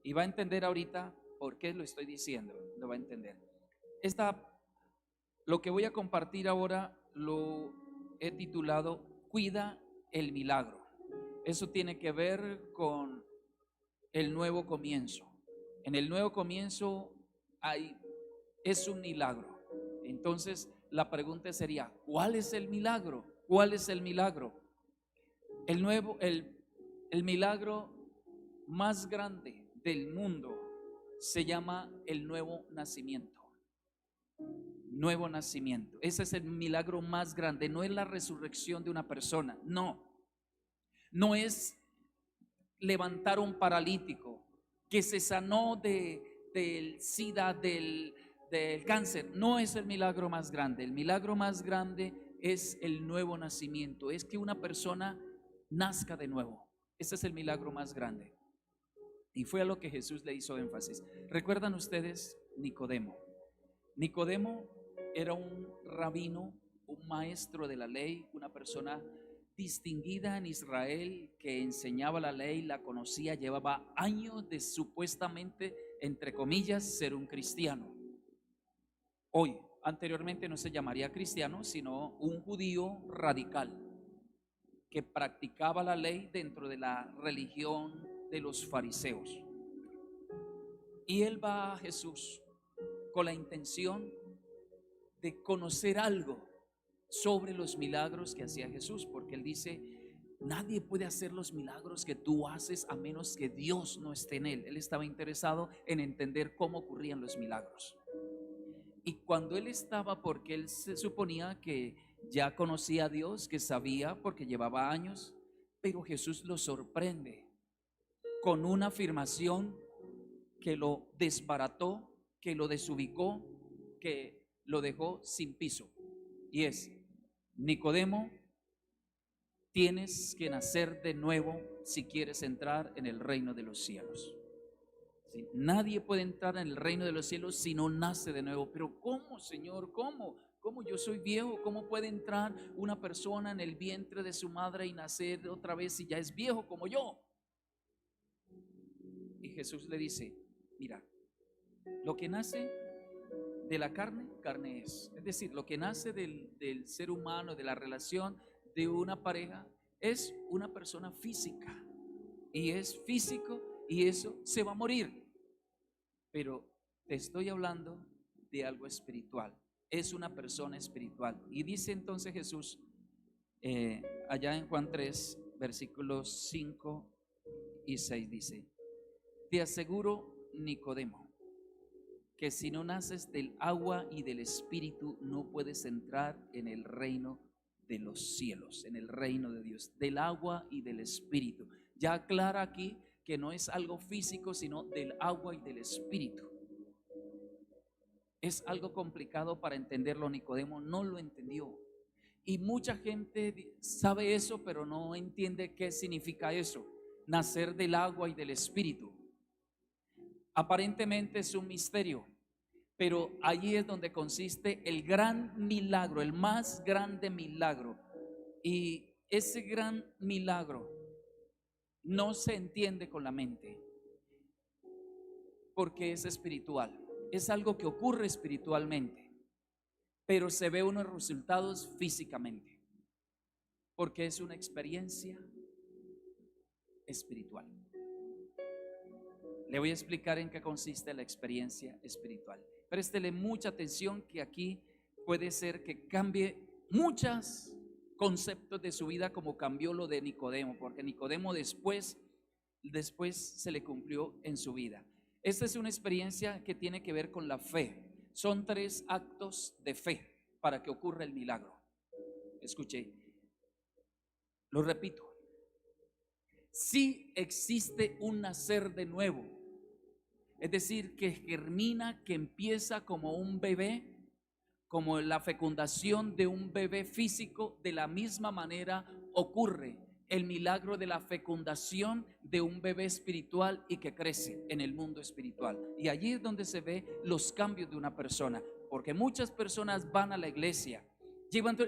Y va a entender ahorita por qué lo estoy diciendo, lo va a entender. Lo que voy a compartir ahora lo he titulado Cuida el milagro. Eso tiene que ver con el nuevo comienzo. En el nuevo comienzo es un milagro. Entonces la pregunta sería, ¿cuál es el milagro? ¿Cuál es el milagro? El milagro más grande del mundo se llama el nuevo nacimiento. Nuevo nacimiento. Ese es el milagro más grande. No es la resurrección de una persona. No. No es levantar un paralítico que se sanó del SIDA, del cáncer. No es el milagro más grande. El milagro más grande es el nuevo nacimiento. Es que una persona nazca de nuevo. Ese es el milagro más grande. Y fue a lo que Jesús le hizo énfasis. ¿Recuerdan ustedes Nicodemo? Nicodemo era un rabino, un maestro de la ley, una persona distinguida en Israel que enseñaba la ley, la conocía, llevaba años de supuestamente, entre comillas, ser un cristiano. Hoy, anteriormente no se llamaría cristiano, sino un judío radical que practicaba la ley dentro de la religión de los fariseos. Y él va a Jesús con la intención de conocer algo sobre los milagros que hacía Jesús, porque él dice, nadie puede hacer los milagros que tú haces a menos que Dios no esté en él. Él estaba interesado en entender cómo ocurrían los milagros. Y cuando él estaba, porque él se suponía que ya conocía a Dios, que sabía porque llevaba años, pero Jesús lo sorprende con una afirmación que lo desbarató, que lo desubicó, que lo dejó sin piso. Y es, Nicodemo, tienes que nacer de nuevo si quieres entrar en el reino de los cielos. ¿Sí? Nadie puede entrar en el reino de los cielos si no nace de nuevo. Pero ¿cómo, Señor? ¿Cómo? ¿Cómo yo soy viejo? ¿Cómo puede entrar una persona en el vientre de su madre y nacer otra vez si ya es viejo como yo? Y Jesús le dice, mira, lo que nace de la carne, carne es. Es decir, lo que nace del ser humano, de la relación de una pareja, es una persona física. Y es físico y eso se va a morir. Pero te estoy hablando de algo espiritual. Es una persona espiritual. Y dice entonces Jesús, allá en Juan 3, versículos 5 y 6, dice, te aseguro, Nicodemo, que si no naces del agua y del espíritu, no puedes entrar en el reino de los cielos, en el reino de Dios, del agua y del espíritu. Ya aclara aquí que no es algo físico, sino del agua y del espíritu. Es algo complicado para entenderlo. Nicodemo no lo entendió. Y mucha gente sabe eso, pero no entiende qué significa eso, nacer del agua y del espíritu. Aparentemente es un misterio, pero allí es donde consiste el gran milagro, el más grande milagro. Y ese gran milagro no se entiende con la mente, porque es espiritual. Es algo que ocurre espiritualmente, pero se ve unos resultados físicamente, porque es una experiencia espiritual. Le voy a explicar en qué consiste la experiencia espiritual. Préstele mucha atención, que aquí puede ser que cambie muchos conceptos de su vida, como cambió lo de Nicodemo, porque Nicodemo después se le cumplió en su vida. Esta es una experiencia que tiene que ver con la fe. Son 3 actos de fe para que ocurra el milagro. Escuche, lo repito. Sí existe un nacer de nuevo, es decir, que germina, que empieza como un bebé, como la fecundación de un bebé físico. De la misma manera ocurre el milagro de la fecundación de un bebé espiritual y que crece en el mundo espiritual. Y allí es donde se ve los cambios de una persona, porque muchas personas van a la iglesia,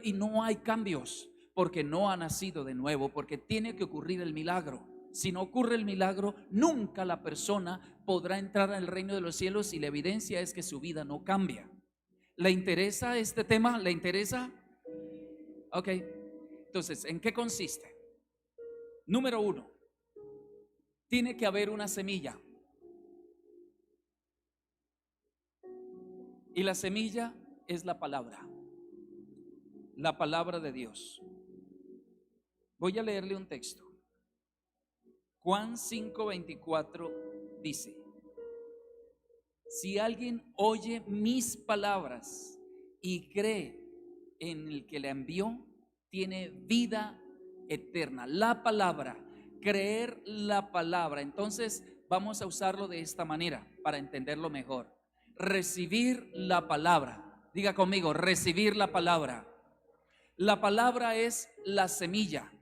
y no hay cambios, porque no ha nacido de nuevo, porque tiene que ocurrir el milagro. Si no ocurre el milagro, nunca la persona podrá entrar al reino de los cielos, y la evidencia es que su vida no cambia. ¿Le interesa este tema? ¿Le interesa? Ok. Entonces, ¿en qué consiste? Número uno, tiene que haber una semilla. Y la semilla es la palabra de Dios. Voy a leerle un texto. Juan 5:24 dice: si alguien oye mis palabras y cree en el que le envió, tiene vida eterna. La palabra, creer la palabra. Entonces vamos a usarlo de esta manera para entenderlo mejor. Recibir la palabra. Diga conmigo, recibir la palabra. La palabra es la semilla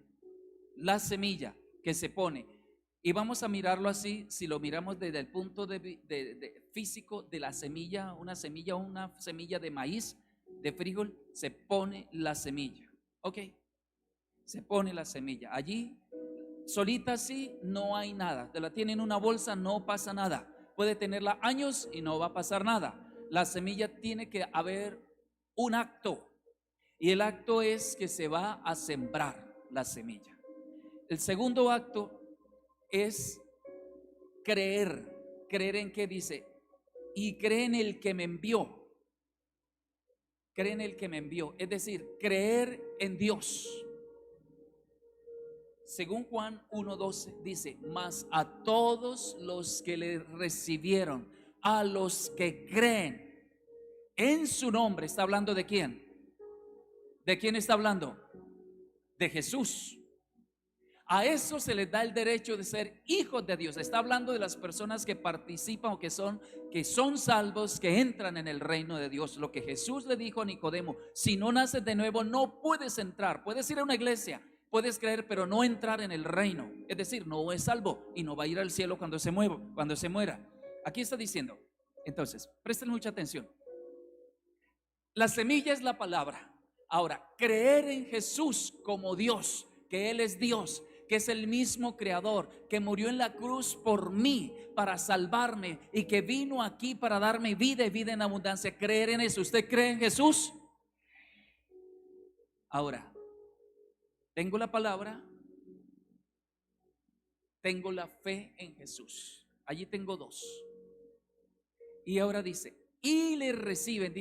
que se pone. Y vamos a mirarlo así, si lo miramos desde el punto de físico de la semilla, una semilla de maíz, de frijol, se pone la semilla. Ok, se pone la semilla. Allí, solita así, no hay nada. Te la tiene en una bolsa, no pasa nada. Puede tenerla años y no va a pasar nada. La semilla tiene que haber un acto. Y el acto es que se va a sembrar la semilla. El segundo acto es creer. ¿Creer en qué? Dice, y cree en el que me envió. Cree en el que me envió. Es decir, creer en Dios. Según Juan 1:12 dice, mas a todos los que le recibieron, a los que creen en su nombre. ¿Está hablando de quién? ¿De quién está hablando? De Jesús. A eso se les da el derecho de ser hijos de Dios. Está hablando de las personas que participan o que son salvos, que entran en el reino de Dios. Lo que Jesús le dijo a Nicodemo: si no naces de nuevo, no puedes entrar. Puedes ir a una iglesia, puedes creer, pero no entrar en el reino. Es decir, no es salvo y no va a ir al cielo cuando se muera. Aquí está diciendo. Entonces, presten mucha atención. La semilla es la palabra. Ahora, creer en Jesús como Dios, que Él es Dios, que es el mismo creador, que murió en la cruz por mí para salvarme y que vino aquí para darme vida y vida en abundancia. Creer en eso. ¿Usted cree en Jesús? Ahora, tengo la palabra, tengo la fe en Jesús. Allí tengo dos. Y ahora dice, y le reciben,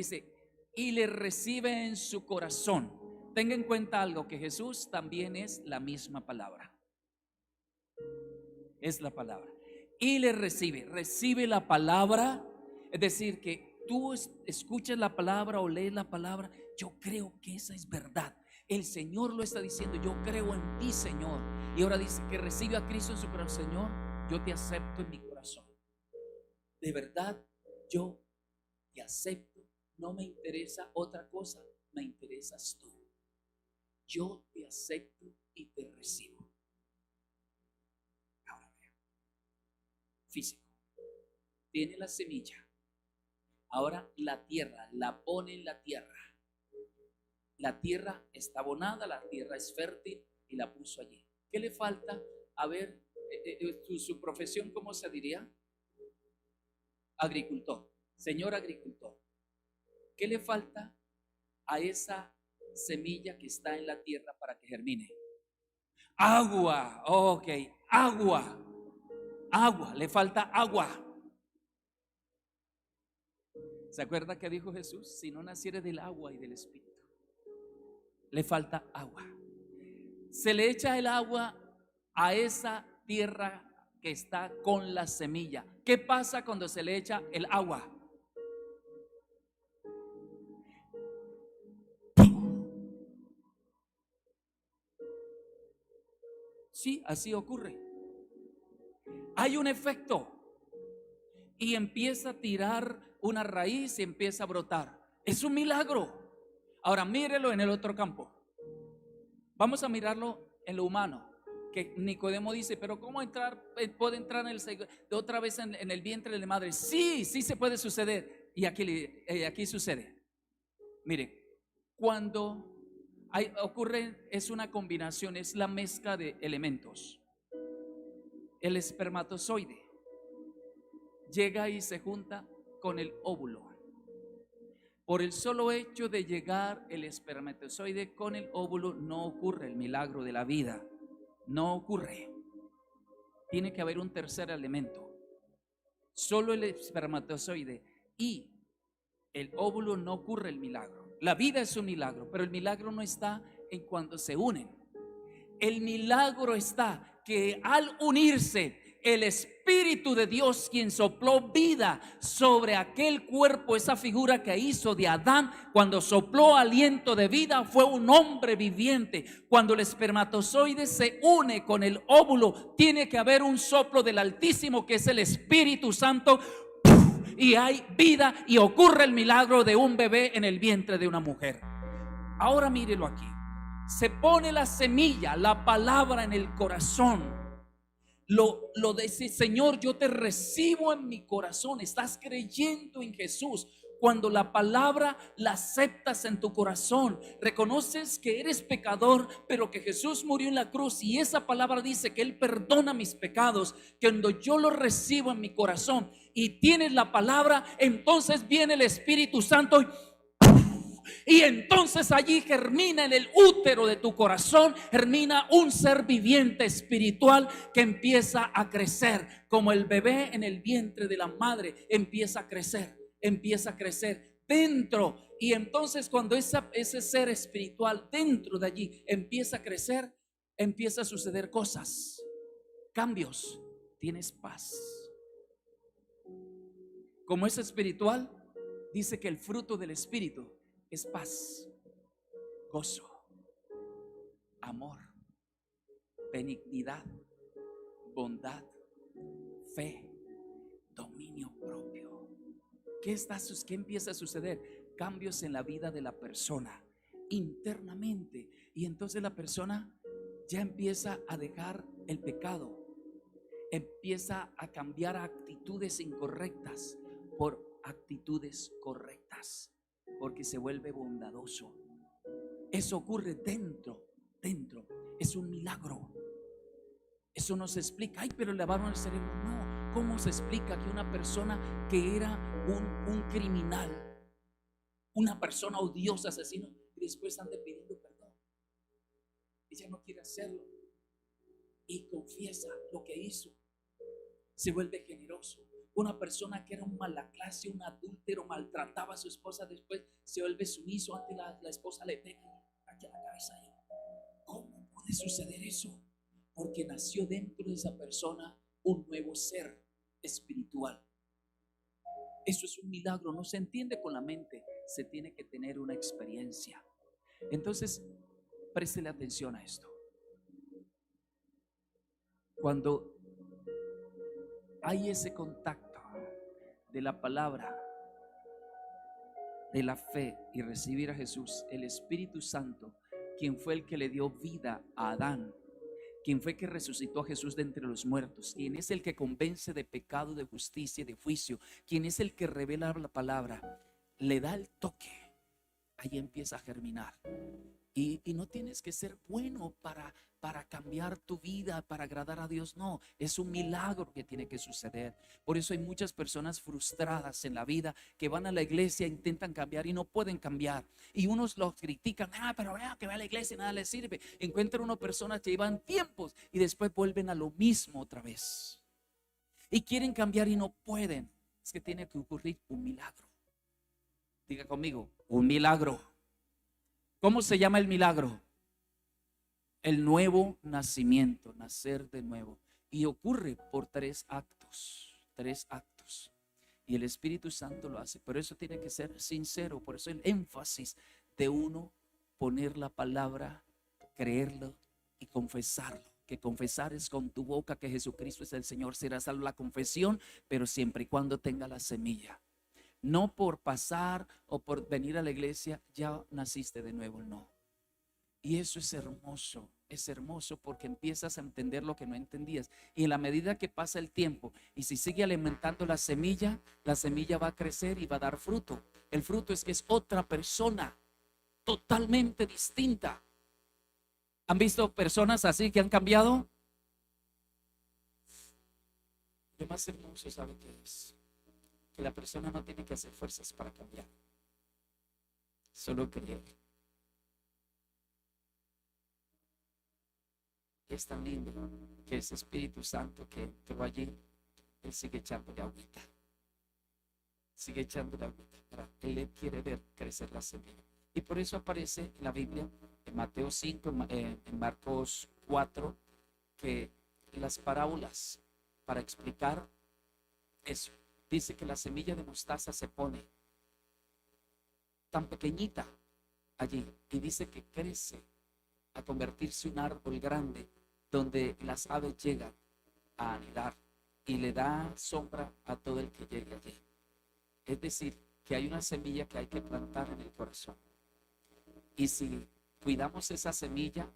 y le recibe en su corazón. Tenga en cuenta algo, que Jesús también es la misma palabra. Es la palabra. Y le recibe la palabra. Es decir, que tú escuchas la palabra o lees la palabra. Yo creo que esa es verdad. El Señor lo está diciendo. Yo creo en ti, Señor. Y ahora dice que recibe a Cristo en su corazón. Señor, yo te acepto en mi corazón. De verdad, yo te acepto. No me interesa otra cosa, me interesas tú. Yo te acepto y te recibo. Ahora vean, físico, tiene la semilla. Ahora la tierra, la pone en la tierra. La tierra está abonada, la tierra es fértil y la puso allí. ¿Qué le falta? A ver, su profesión, ¿cómo se diría? Agricultor, señor agricultor. ¿Qué le falta a esa semilla que está en la tierra para que germine? Agua. Ok, agua. Le falta agua. ¿Se acuerda que dijo Jesús? Si no naciere del agua y del Espíritu. Le falta agua. Se le echa el agua a esa tierra que está con la semilla. ¿Qué pasa cuando se le echa el agua? Sí, así ocurre. Hay un efecto y empieza a tirar una raíz y empieza a brotar. Es un milagro. Ahora mírelo en el otro campo. Vamos a mirarlo en lo humano. Que Nicodemo dice, pero ¿cómo puede entrar de otra vez en el vientre de la madre? Sí se puede suceder. Y aquí sucede. Mire, cuando ocurre, es una combinación, es la mezcla de elementos. el espermatozoide llega y se junta con el óvulo. Por el solo hecho de llegar el espermatozoide con el óvulo, no ocurre el milagro de la vida. No ocurre. Tiene que haber un tercer elemento. Solo el espermatozoide y el óvulo no ocurre el milagro. La vida es un milagro, pero el milagro no está en cuando se unen. El milagro está que al unirse el Espíritu de Dios, quien sopló vida sobre aquel cuerpo, esa figura que hizo de Adán, cuando sopló aliento de vida, fue un hombre viviente. Cuando el espermatozoide se une con el óvulo, tiene que haber un soplo del Altísimo, que es el Espíritu Santo, y hay vida y ocurre el milagro de un bebé en el vientre de una mujer. Ahora mírelo aquí. Se pone la semilla, la palabra en el corazón. Lo dice: Señor, yo te recibo en mi corazón. Estás creyendo en Jesús. Cuando la palabra la aceptas en tu corazón, reconoces que eres pecador, pero que Jesús murió en la cruz, y esa palabra dice que Él perdona mis pecados. Que cuando yo lo recibo en mi corazón y tienes la palabra, entonces viene el Espíritu Santo y entonces allí germina en el útero de tu corazón, germina un ser viviente espiritual que empieza a crecer, como el bebé en el vientre de la madre empieza a crecer dentro. Y entonces cuando ese ser espiritual dentro de allí empieza a crecer, empieza a suceder cosas, cambios. Tienes paz. Como es espiritual, dice que el fruto del Espíritu es paz, gozo, amor, benignidad, bondad, fe, dominio propio. ¿Qué empieza a suceder? Cambios en la vida de la persona internamente, y entonces la persona ya empieza a dejar el pecado, empieza a cambiar actitudes incorrectas por actitudes correctas, porque se vuelve bondadoso. Eso ocurre dentro. Es un milagro. Eso no se explica. Ay, pero lavaron el cerebro. No. ¿Cómo se explica que una persona que era un criminal, una persona odiosa, asesino, y después ande pidiendo perdón? Ella no quiere hacerlo y confiesa lo que hizo. Se vuelve generoso. Una persona que era un mala clase, un adúltero, maltrataba a su esposa, después se vuelve sumiso. Antes la esposa le pega aquí a la cabeza. ¿Cómo puede suceder eso? Porque nació dentro de esa persona un nuevo ser espiritual. Eso es un milagro, no se entiende con la mente, se tiene que tener una experiencia. Entonces, préstele atención a esto. Cuando hay ese contacto de la palabra, de la fe y recibir a Jesús, el Espíritu Santo, quien fue el que le dio vida a Adán, quien fue que resucitó a Jesús de entre los muertos, quien es el que convence de pecado, de justicia y de juicio, quien es el que revela la palabra, le da el toque, ahí empieza a germinar. Y no tienes que ser bueno para cambiar tu vida, para agradar a Dios. No, es un milagro que tiene que suceder. Por eso hay muchas personas frustradas en la vida que van a la iglesia, intentan cambiar y no pueden cambiar. Y unos los critican: pero vea que va a la iglesia y nada les sirve. Encuentran unas personas que llevan tiempos y después vuelven a lo mismo otra vez. Y quieren cambiar y no pueden. Es que tiene que ocurrir un milagro. Diga conmigo: un milagro. ¿Cómo se llama el milagro? El nuevo nacimiento, nacer de nuevo. Y ocurre por tres actos. Y el Espíritu Santo lo hace. Pero eso tiene que ser sincero. Por eso el énfasis de uno poner la palabra, creerlo y confesarlo. Que confesar es con tu boca que Jesucristo es el Señor. Será salvo la confesión, pero siempre y cuando tenga la semilla. No por pasar o por venir a la iglesia ya naciste de nuevo, no. Y eso es hermoso porque empiezas a entender lo que no entendías. Y en la medida que pasa el tiempo y si sigue alimentando la semilla va a crecer y va a dar fruto. El fruto es que es otra persona totalmente distinta. ¿Han visto personas así que han cambiado? Lo más hermoso, ¿sabe qué es? Que la persona no tiene que hacer fuerzas para cambiar, solo creer. Y es tan lindo que ese Espíritu Santo que entró allí, Él sigue echándole agüita, sigue echándole agüita, para Él quiere ver crecer la semilla. Y por eso aparece en la Biblia, en Mateo 5, en Marcos 4, que las parábolas para explicar eso, dice que la semilla de mostaza se pone tan pequeñita allí y dice que crece a convertirse en un árbol grande donde las aves llegan a anidar y le da sombra a todo el que llegue allí. Es decir, que hay una semilla que hay que plantar en el corazón. Y si cuidamos esa semilla,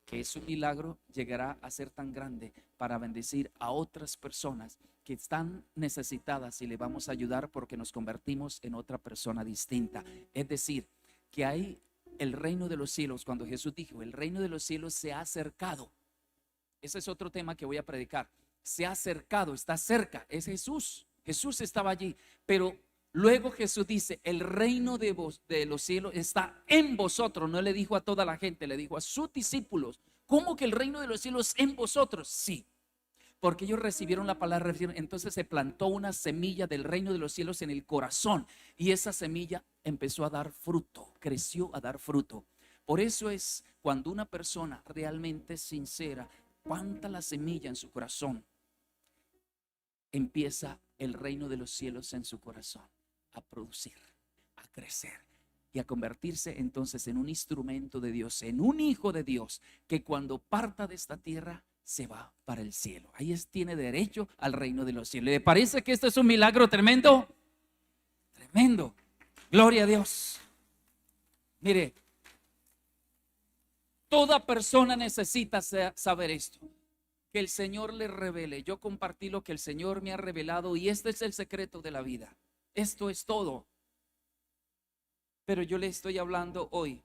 que es un milagro, llegará a ser tan grande para bendecir a otras personas que están necesitadas y le vamos a ayudar porque nos convertimos en otra persona distinta. Es decir, que hay el reino de los cielos. Cuando Jesús dijo, el reino de los cielos se ha acercado. Ese es otro tema que voy a predicar. Se ha acercado, está cerca, es Jesús. Jesús estaba allí, pero luego Jesús dice, el reino de los cielos está en vosotros. No le dijo a toda la gente, le dijo a sus discípulos. ¿Cómo que el reino de los cielos en vosotros? Sí, porque ellos recibieron la palabra. Entonces se plantó una semilla del reino de los cielos en el corazón y esa semilla empezó a dar fruto, creció a dar fruto. Por eso es cuando una persona realmente sincera planta la semilla en su corazón, empieza el reino de los cielos en su corazón a producir, a crecer y a convertirse entonces en un instrumento de Dios, en un hijo de Dios, que cuando parta de esta tierra se va para el cielo. Ahí tiene derecho al reino de los cielos. ¿Le parece que esto es un milagro tremendo? Tremendo. Gloria a Dios. Mire, toda persona necesita saber esto, que el Señor le revele. Yo compartí lo que el Señor me ha revelado y este es el secreto de la vida. Esto es todo. Pero yo le estoy hablando hoy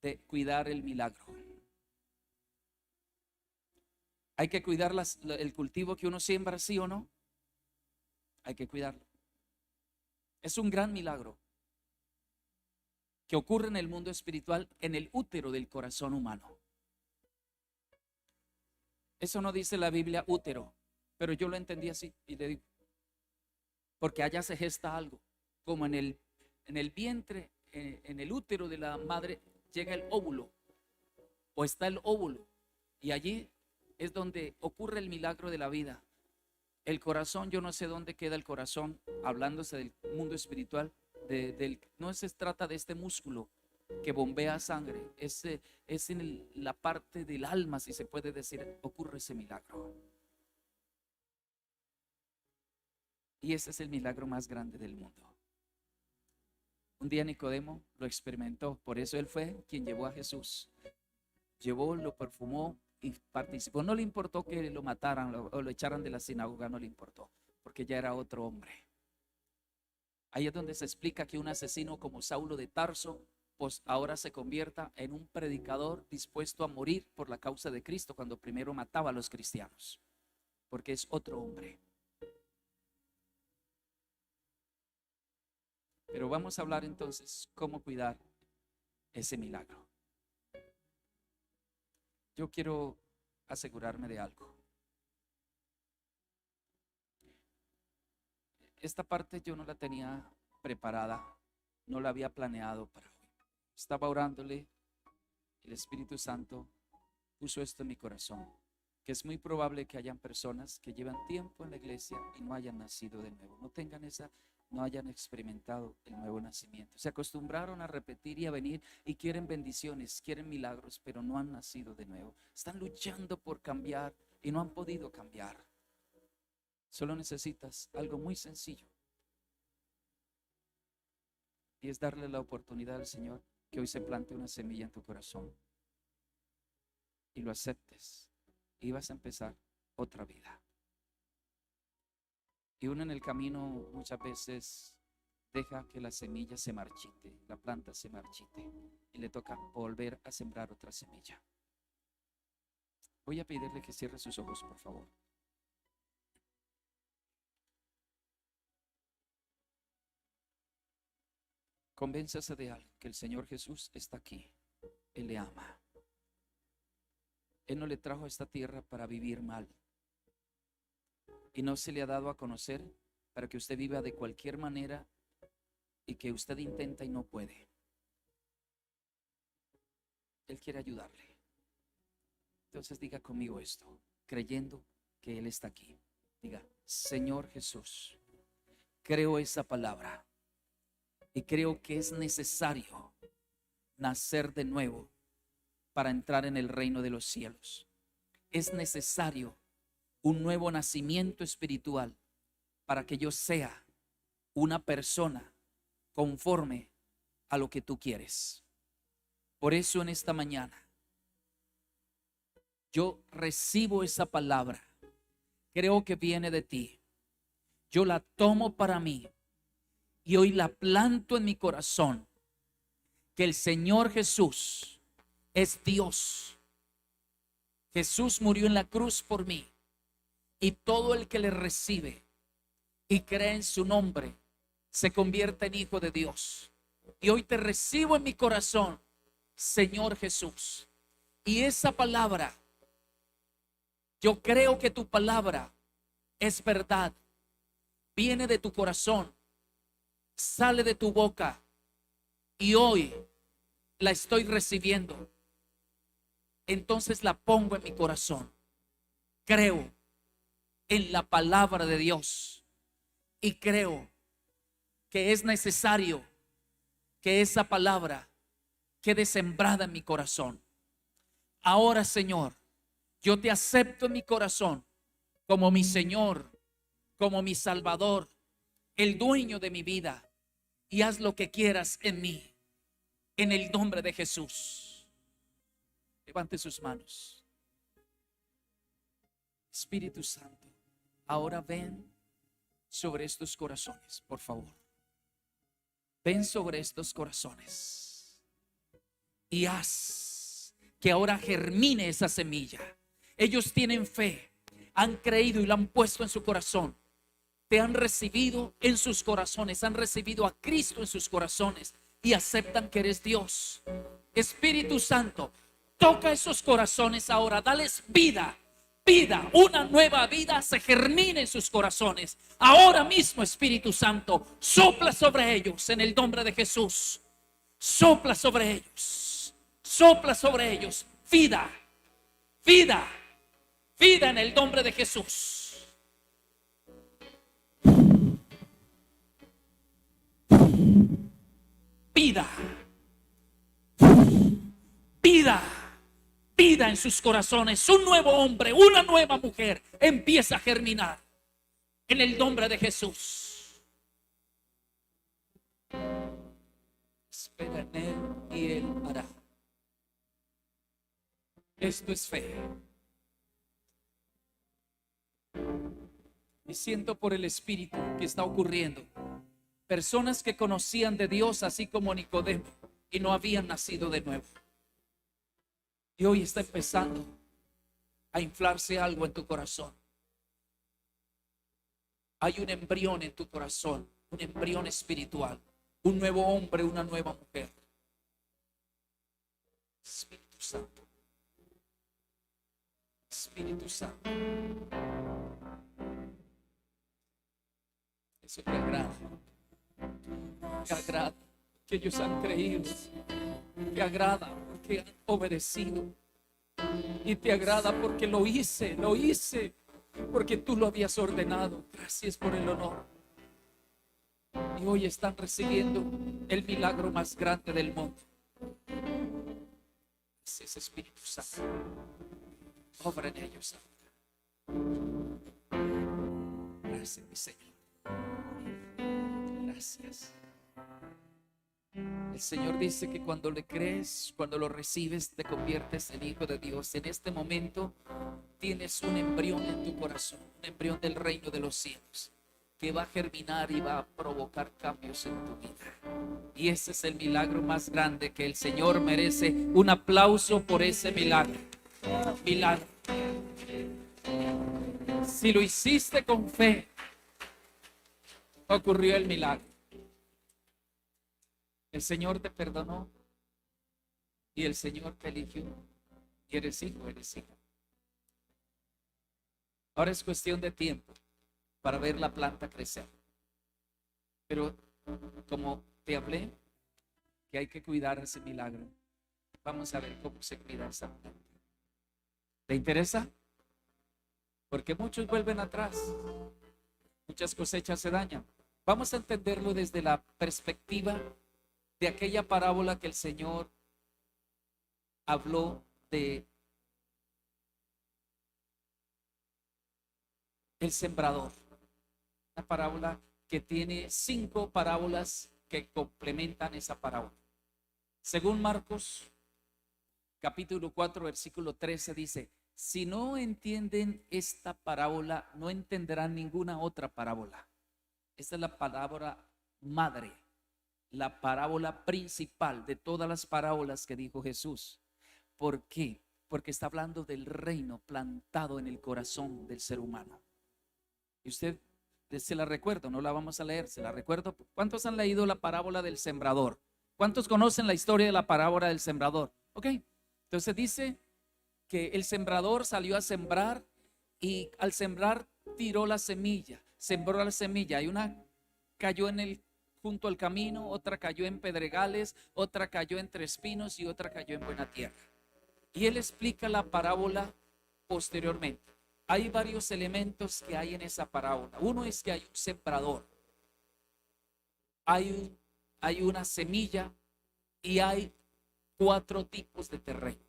de cuidar el milagro. Hay que cuidar el cultivo que uno siembra, ¿sí o no? Hay que cuidarlo. Es un gran milagro que ocurre en el mundo espiritual, en el útero del corazón humano. Eso no dice la Biblia útero, pero yo lo entendí así y le digo, porque allá se gesta algo, como en el vientre, en el útero de la madre llega el óvulo o está el óvulo y allí es donde ocurre el milagro de la vida. El corazón, yo no sé dónde queda el corazón, hablándose del mundo espiritual, no se trata de este músculo que bombea sangre, es en la parte del alma, si se puede decir, ocurre ese milagro. Y ese es el milagro más grande del mundo. Un día Nicodemo lo experimentó, por eso él fue quien llevó a Jesús. Llevó, lo perfumó y participó. No le importó que lo mataran o lo echaran de la sinagoga, no le importó, porque ya era otro hombre. Ahí es donde se explica que un asesino como Saulo de Tarso, pues ahora se convierta en un predicador dispuesto a morir por la causa de Cristo, cuando primero mataba a los cristianos, porque es otro hombre. Pero vamos a hablar entonces cómo cuidar ese milagro. Yo quiero asegurarme de algo. Esta parte yo no la tenía preparada, no la había planeado para hoy. Estaba orándole, el Espíritu Santo puso esto en mi corazón, que es muy probable que hayan personas que llevan tiempo en la iglesia y no hayan nacido de nuevo, no hayan experimentado el nuevo nacimiento. Se acostumbraron a repetir y a venir y quieren bendiciones, quieren milagros, pero no han nacido de nuevo. Están luchando por cambiar y no han podido cambiar. Solo necesitas algo muy sencillo, y es darle la oportunidad al Señor que hoy se plante una semilla en tu corazón y lo aceptes y vas a empezar otra vida. Y uno en el camino muchas veces deja que la semilla se marchite, la planta se marchite y le toca volver a sembrar otra semilla. Voy a pedirle que cierre sus ojos, por favor. Convénzase de algo, que el Señor Jesús está aquí. Él le ama. Él no le trajo a esta tierra para vivir mal. Y no se le ha dado a conocer para que usted viva de cualquier manera y que usted intenta y no puede. Él quiere ayudarle. Entonces diga conmigo esto, creyendo que Él está aquí. Diga: Señor Jesús, creo esa palabra y creo que es necesario nacer de nuevo para entrar en el reino de los cielos. Es necesario un nuevo nacimiento espiritual para que yo sea una persona conforme a lo que tú quieres. Por eso en esta mañana yo recibo esa palabra. Creo que viene de ti. Yo la tomo para mí y hoy la planto en mi corazón. Que el Señor Jesús es Dios. Jesús murió en la cruz por mí. Y todo el que le recibe y cree en su nombre se convierte en hijo de Dios. Y hoy te recibo en mi corazón, Señor Jesús. Y esa palabra, yo creo que tu palabra es verdad. Viene de tu corazón, sale de tu boca y hoy la estoy recibiendo. Entonces la pongo en mi corazón. Creo en la palabra de Dios y creo que es necesario que esa palabra quede sembrada en mi corazón. Ahora, Señor, yo te acepto en mi corazón como mi Señor, como mi Salvador, el dueño de mi vida, y haz lo que quieras en mí, en el nombre de Jesús. Levante sus manos. Espíritu Santo, ahora ven sobre estos corazones, por favor. Ven sobre estos corazones y haz que ahora germine esa semilla. Ellos tienen fe, han creído y lo han puesto en su corazón. Te han recibido en sus corazones, han recibido a Cristo en sus corazones y aceptan que eres Dios. Espíritu Santo, toca esos corazones ahora, dales vida. Vida, una nueva vida se germina en sus corazones. Ahora mismo, Espíritu Santo, sopla sobre ellos en el nombre de Jesús. Sopla sobre ellos. Sopla sobre ellos. Vida, vida, vida en el nombre de Jesús. Vida, vida. Vida en sus corazones, un nuevo hombre, una nueva mujer empieza a germinar en el nombre de Jesús. Espera en Él y Él hará. Esto es fe. Y siento por el Espíritu que está ocurriendo. Personas que conocían de Dios así como Nicodemo y no habían nacido de nuevo. Y hoy está empezando a inflarse algo en tu corazón. Hay un embrión en tu corazón, un embrión espiritual, un nuevo hombre, una nueva mujer. Espíritu Santo. Espíritu Santo. Eso te agrada. Te agrada que ellos han creído. Te agrada porque han obedecido. Y te agrada porque lo hice porque tú lo habías ordenado. Gracias por el honor. Y hoy están recibiendo el milagro más grande del mundo. Gracias, Espíritu Santo. Obra en ellos ahora. Gracias, mi Señor. Gracias. El Señor dice que cuando le crees, cuando lo recibes, te conviertes en hijo de Dios. En este momento tienes un embrión en tu corazón, un embrión del reino de los cielos, que va a germinar y va a provocar cambios en tu vida. Y ese es el milagro más grande que el Señor merece. Un aplauso por ese milagro. Milagro. Si lo hiciste con fe, ocurrió el milagro. El Señor te perdonó y el Señor te eligió. Y eres hijo, eres hija. Ahora es cuestión de tiempo para ver la planta crecer. Pero como te hablé que hay que cuidar ese milagro, vamos a ver cómo se cuida esa planta. ¿Te interesa? Porque muchos vuelven atrás. Muchas cosechas se dañan. Vamos a entenderlo desde la perspectiva de aquella parábola que el Señor habló de el sembrador. Una parábola que tiene 5 parábolas que complementan esa parábola. Según Marcos, capítulo 4, versículo 13 dice: si no entienden esta parábola, no entenderán ninguna otra parábola. Esta es la parábola madre, la parábola principal de todas las parábolas que dijo Jesús. ¿Por qué? Porque está hablando del reino plantado en el corazón del ser humano. Y usted se la recuerdo, no la vamos a leer, se la recuerdo. ¿Cuántos han leído la parábola del sembrador? ¿Cuántos conocen la historia de la parábola del sembrador? Ok, entonces dice que el sembrador salió a sembrar y al sembrar tiró la semilla, sembró la semilla y una cayó junto al camino, otra cayó en pedregales, otra cayó entre espinos y otra cayó en buena tierra. Y él explica la parábola posteriormente. Hay varios elementos que hay en esa parábola. Uno es que hay un sembrador, hay una semilla y hay 4 tipos de terreno.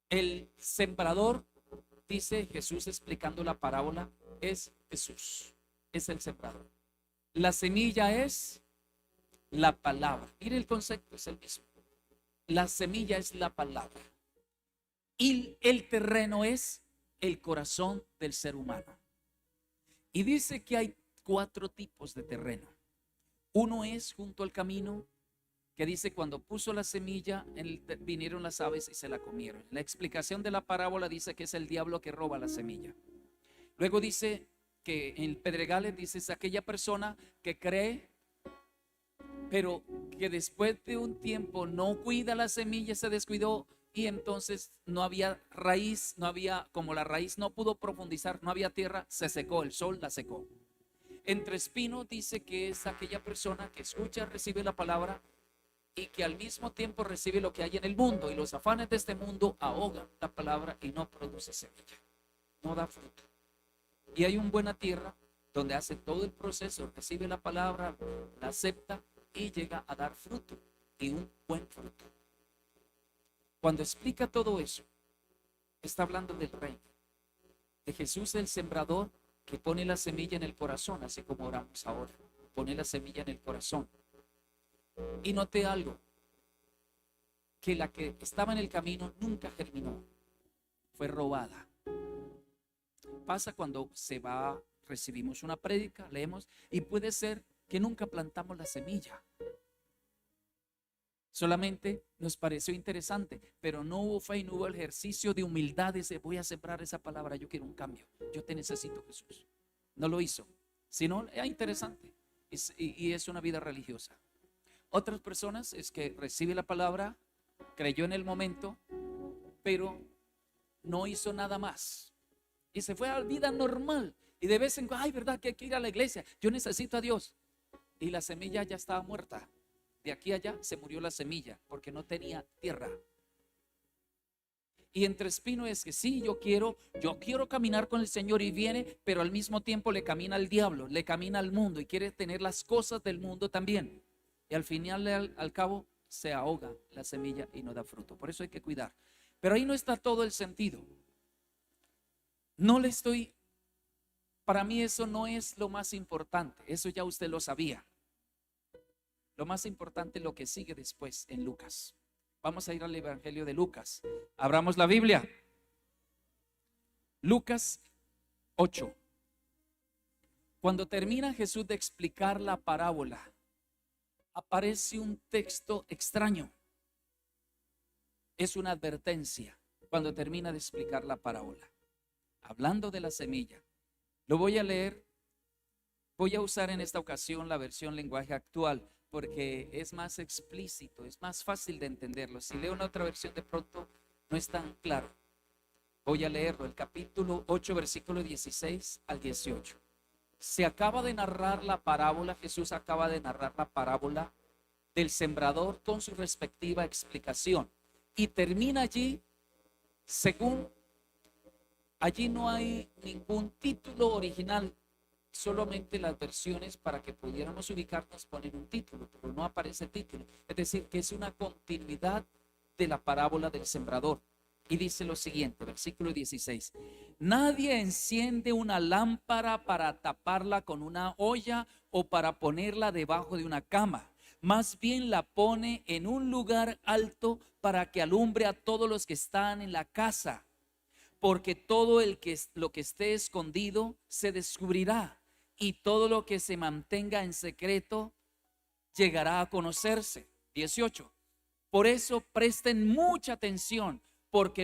El sembrador, dice Jesús explicando la parábola, es Jesús, es el sembrador. La semilla es la palabra. Mire, el concepto es el mismo. La semilla es la palabra. Y el terreno es el corazón del ser humano. Y dice que hay 4 tipos de terreno. Uno es junto al camino, que dice cuando puso la semilla, vinieron las aves y se la comieron. La explicación de la parábola dice que es el diablo que roba la semilla. Luego dice que en pedregales dice es aquella persona que cree, pero que después de un tiempo no cuida la semilla, se descuidó y entonces no había raíz, como la raíz no pudo profundizar, no había tierra, se secó, el sol la secó. Entre espinos dice que es aquella persona que escucha, recibe la palabra y que al mismo tiempo recibe lo que hay en el mundo, y los afanes de este mundo ahogan la palabra y no produce semilla, no da fruto. Y hay una buena tierra donde hace todo el proceso, recibe la palabra, la acepta y llega a dar fruto, y un buen fruto. Cuando explica todo eso, está hablando del reino, de Jesús el sembrador que pone la semilla en el corazón, así como oramos ahora, pone la semilla en el corazón. Y noté algo, que la que estaba en el camino nunca germinó, fue robada. Pasa cuando recibimos una prédica, leemos, y puede ser que nunca plantamos la semilla. Solamente nos pareció interesante, pero no hubo fe y no hubo ejercicio de humildad. Dice, voy a sembrar esa palabra, yo quiero un cambio, yo te necesito, Jesús. No lo hizo, sino era interesante y es una vida religiosa. Otras personas es que recibe la palabra, creyó en el momento, pero no hizo nada más y se fue a la vida normal. Y de vez en cuando, ay, verdad que hay que ir a la iglesia, yo necesito a Dios, y la semilla ya estaba muerta. De aquí a allá se murió la semilla porque no tenía tierra. Y entre espino es que sí, yo quiero caminar con el Señor, y viene, pero al mismo tiempo le camina al diablo, le camina al mundo y quiere tener las cosas del mundo también. Y al final, al cabo, se ahoga la semilla y no da fruto. Por eso hay que cuidar. Pero ahí no está todo el sentido. Para mí eso no es lo más importante. Eso ya usted lo sabía. Lo más importante es lo que sigue después en Lucas. Vamos a ir al Evangelio de Lucas. Abramos la Biblia. Lucas 8. Cuando termina Jesús de explicar la parábola, aparece un texto extraño. Es una advertencia cuando termina de explicar la parábola, hablando de la semilla. Lo voy a leer Voy a usar en esta ocasión la versión lenguaje actual porque es más explícito, es más fácil de entenderlo. Si leo una otra versión de pronto no es tan claro. Voy a leerlo, el capítulo 8, versículo 16 al 18. Se acaba de narrar la parábola, Jesús acaba de narrar la parábola del sembrador con su respectiva explicación. Y termina allí, según, allí no hay ningún título original, solamente las versiones para que pudiéramos ubicarnos ponen un título, pero no aparece título. Es decir, que es una continuidad de la parábola del sembrador. Y dice lo siguiente, versículo 16. Nadie enciende una lámpara para taparla con una olla o para ponerla debajo de una cama. Más bien la pone en un lugar alto para que alumbre a todos los que están en la casa. Porque todo lo que esté escondido se descubrirá, y todo lo que se mantenga en secreto llegará a conocerse. 18. Por eso presten mucha atención, porque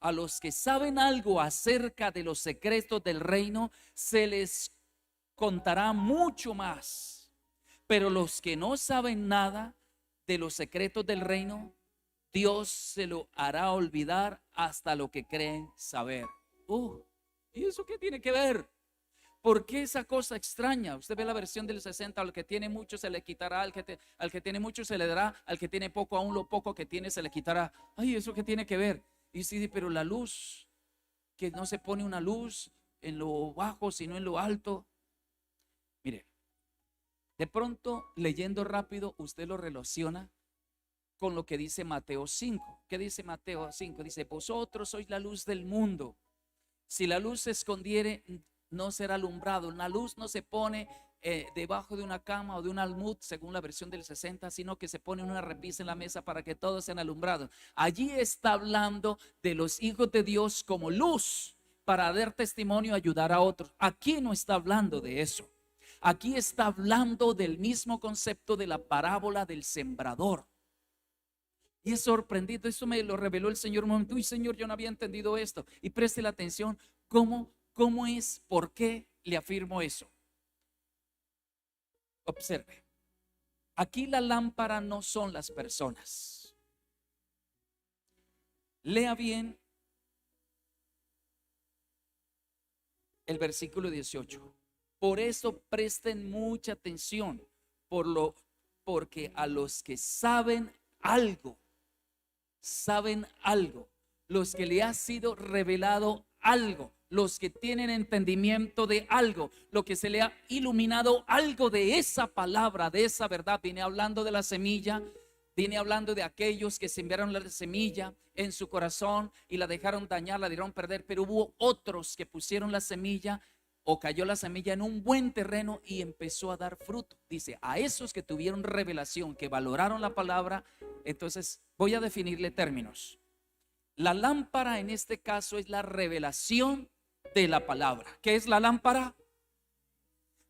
a los que saben algo acerca de los secretos del reino se les contará mucho más, pero los que no saben nada de los secretos del reino, Dios se lo hará olvidar hasta lo que creen saber. ¿Y eso qué tiene que ver? ¿Por qué esa cosa extraña? Usted ve la versión del 60, al que tiene mucho se le quitará, al que tiene mucho se le dará, al que tiene poco, aún lo poco que tiene se le quitará. Ay, ¿eso qué tiene que ver? Y sí, pero la luz, que no se pone una luz en lo bajo, sino en lo alto. Mire, de pronto, leyendo rápido, usted lo relaciona con lo que dice Mateo 5. ¿Qué dice Mateo 5? Dice, vosotros sois la luz del mundo. Si la luz se escondiere, no será alumbrado. La luz no se pone debajo de una cama o de un almud, según la versión del 60, sino que se pone una repisa en la mesa para que todos sean alumbrados. Allí está hablando de los hijos de Dios como luz para dar testimonio y ayudar a otros. Aquí no está hablando de eso. Aquí está hablando del mismo concepto de la parábola del sembrador. Y es sorprendido, eso me lo reveló el Señor un momento. Uy, Señor, yo no había entendido esto. Y preste la atención, ¿cómo es? ¿Por qué le afirmo eso? Observe, aquí la lámpara no son las personas. Lea bien el versículo 18. Por eso presten mucha atención, porque a los que saben algo, los que le ha sido revelado algo, los que tienen entendimiento de algo, lo que se le ha iluminado algo de esa palabra, de esa verdad. Viene hablando de la semilla, viene hablando de aquellos que sembraron la semilla en su corazón y la dejaron dañar, la dejaron perder, pero hubo otros que pusieron la semilla o cayó la semilla en un buen terreno y empezó a dar fruto. Dice, a esos que tuvieron revelación, que valoraron la palabra. Entonces voy a definirle términos. La lámpara en este caso es la revelación de la palabra. ¿Qué es la lámpara?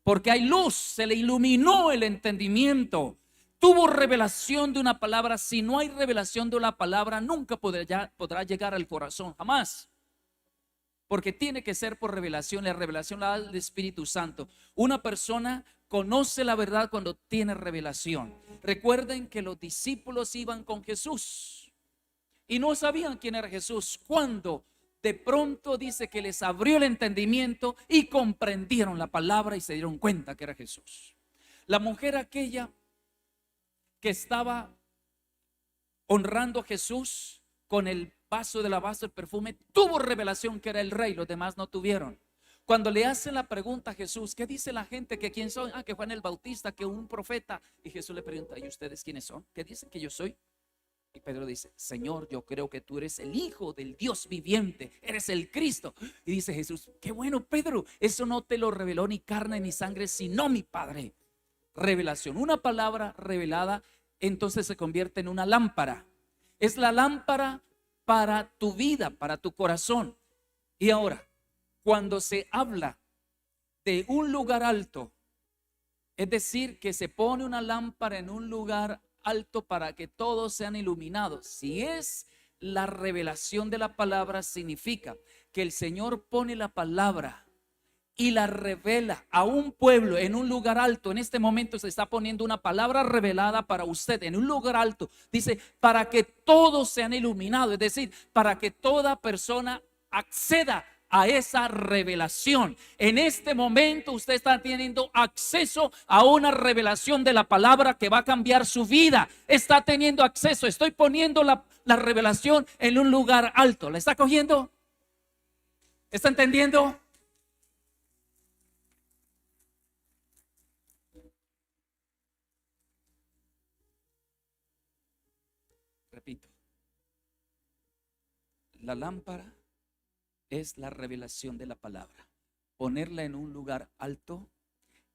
Porque hay luz, se le iluminó el entendimiento, tuvo revelación de una palabra. Si no hay revelación de la palabra, nunca podrá llegar al corazón, jamás. Porque tiene que ser por revelación. La revelación la da el Espíritu Santo. Una persona conoce la verdad cuando tiene revelación. Recuerden que los discípulos iban con Jesús y no sabían quién era Jesús, cuando de pronto dice que les abrió el entendimiento y comprendieron la palabra y se dieron cuenta que era Jesús. La mujer aquella que estaba honrando a Jesús con el vaso del alabastro, el perfume, tuvo revelación que era el rey, los demás no tuvieron. Cuando le hace la pregunta a Jesús, ¿qué dice la gente? ¿Que quién soy? Que Juan el Bautista, que un profeta. Y Jesús le pregunta, ¿y ustedes quiénes son? ¿Qué dicen que yo soy? Y Pedro dice, Señor, yo creo que tú eres el Hijo del Dios viviente, eres el Cristo. Y dice Jesús, qué bueno, Pedro, eso no te lo reveló ni carne ni sangre, sino mi Padre. Revelación, una palabra revelada, entonces se convierte en una lámpara. Es la lámpara para tu vida, para tu corazón. Y ahora, cuando se habla de un lugar alto, es decir, que se pone una lámpara en un lugar alto para que todos sean iluminados. Si es la revelación de la palabra, significa que el Señor pone la palabra y la revela a un pueblo en un lugar alto. En este momento se está poniendo una palabra revelada para usted en un lugar alto. Dice, para que todos sean iluminados, es decir, para que toda persona acceda a esa revelación. En este momento usted está teniendo acceso a una revelación de la palabra que va a cambiar su vida. Está teniendo acceso. Estoy poniendo la revelación en un lugar alto. ¿La está cogiendo? ¿Está entendiendo? Repito, la lámpara es la revelación de la palabra. Ponerla en un lugar alto